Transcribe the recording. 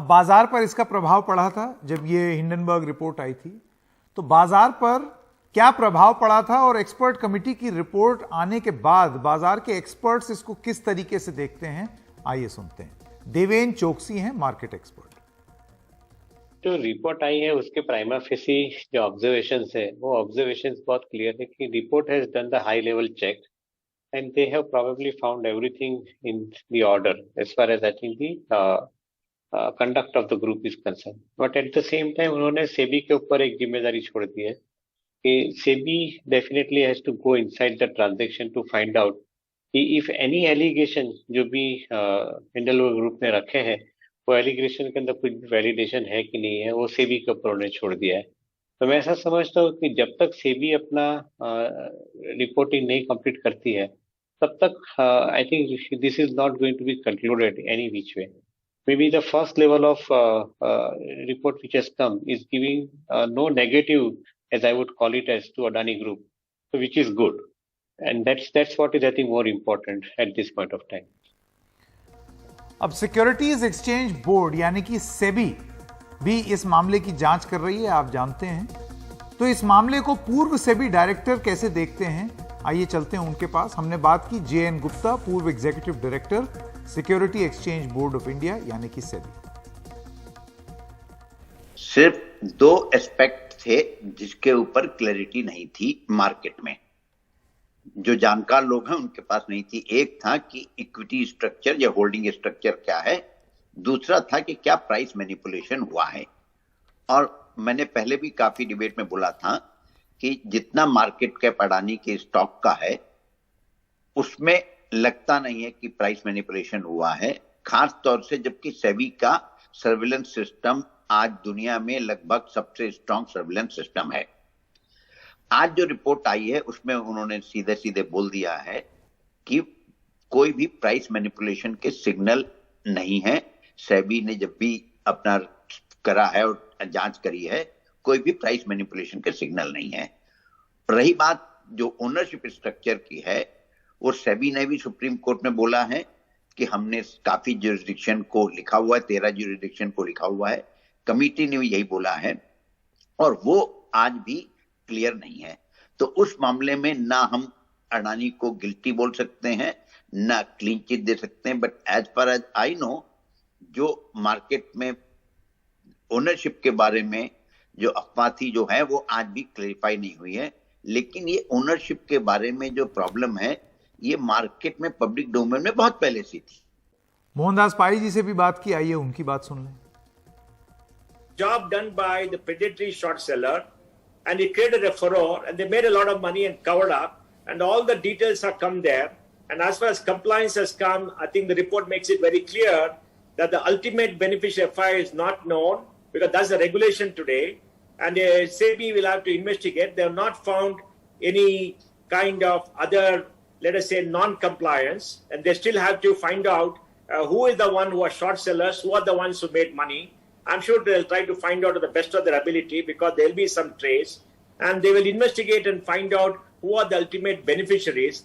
अब बाजार पर इसका प्रभाव पड़ा था जब ये हिंडनबर्ग रिपोर्ट आई थी, तो बाजार पर क्या प्रभाव पड़ा था और एक्सपर्ट कमेटी की रिपोर्ट आने के बाद बाजार के एक्सपर्ट्स इसको किस तरीके से देखते हैं, आइए सुनते हैं। देवेन चोकसी हैं मार्केट एक्सपर्ट। जो रिपोर्ट आई है उसके प्राइमा फेसी जो ऑब्जर्वेशंस है वो ऑब्जर्वेशंस बहुत क्लियर है कि report has done the high level check and they have probably found everything in the order as far as I think the conduct of the group is concern. But at the same time उन्होंने सेबी के ऊपर एक जिम्मेदारी छोड़ दी है कि SEBI definitely has to go inside the transaction to find out कि इफ एनी एलिगेशन जो भी हिंडनबर्ग ग्रुप ने रखे हैं वो एलिगेशन के अंदर कुछ वैलिडेशन है कि नहीं है, वो सेबी के ऊपर उन्होंने छोड़ दिया है। तो मैं ऐसा समझता हूँ कि जब तक सेबी अपना रिपोर्टिंग नहीं कंप्लीट करती है तब तक I think this is not going to be concluded any which way. Maybe the first level of report which has come is giving no negative, as I would call it, as to Adani Group, so which is good, and that's what is I think more important at this point of time. अब securities exchange board यानी कि सेबी भी इस मामले की जांच कर रही है, आप जानते हैं। तो इस मामले को पूर्व सेबी डायरेक्टर कैसे देखते हैं, आइए चलते हैं उनके पास। हमने बात की JN गुप्ता, पूर्व executive director security exchange board of India यानी कि सेबी। सिर्फ दो एस्पेक्ट थे जिसके ऊपर क्लैरिटी नहीं थी मार्केट में, जो जानकार लोग हैं उनके पास नहीं थी। एक था कि इक्विटी स्ट्रक्चर या होल्डिंग स्ट्रक्चर क्या है, दूसरा था कि क्या प्राइस मैनिपुलेशन हुआ है। और मैंने पहले भी काफी डिबेट में बोला था कि जितना मार्केट कैप अडानी के स्टॉक का है उसमें लगता नहीं है कि प्राइस मैनिपुलेशन हुआ है, खास तौर से जबकि सेबी का सर्विलेंस सिस्टम आज दुनिया में लगभग सबसे स्ट्रांग सर्विलेंस सिस्टम है। आज जो रिपोर्ट आई है उसमें उन्होंने सीधे सीधे बोल दिया है कि कोई भी प्राइस मैनिपुलेशन के सिग्नल नहीं है। सेबी ने जब भी अपना करा है और जांच करी है, कोई भी प्राइस मैनिपुलेशन के सिग्नल नहीं है। रही बात जो ओनरशिप स्ट्रक्चर की है, वो सेबी ने भी सुप्रीम कोर्ट में बोला है कि हमने काफी ज्यूरिसडिक्शन को लिखा हुआ है, 13 ज्यूरिसडिक्शन को लिखा हुआ है। कमिटी ने भी यही बोला है और वो आज भी क्लियर नहीं है। तो उस मामले में ना हम अडानी को गिल्टी बोल सकते हैं ना क्लीन चिट दे सकते हैं। But as far as I know, जो मार्केट में ओनरशिप के बारे में जो अफवाह थी जो है वो आज भी क्लैरिफाई नहीं हुई है। लेकिन ये ओनरशिप के बारे में जो प्रॉब्लम है ये मार्केट में पब्लिक डोमेन में बहुत पहले से थी। मोहनदास पाई जी से भी बात की, आइए उनकी बात सुन लें। Job done by the predatory short seller, and he created a furore, and they made a lot of money and covered up, and all the details have come there. And as far as compliance has come, I think the report makes it very clear that the ultimate beneficiary file is not known, because that's the regulation today, and SEBI will have to investigate. They have not found any kind of other, let us say, non-compliance, and they still have to find out who is the one who are short sellers, who are the ones who made money. I'm sure they'll try to find out to the best of their ability, because there'll be some trace, and they will investigate and find out who are the ultimate beneficiaries.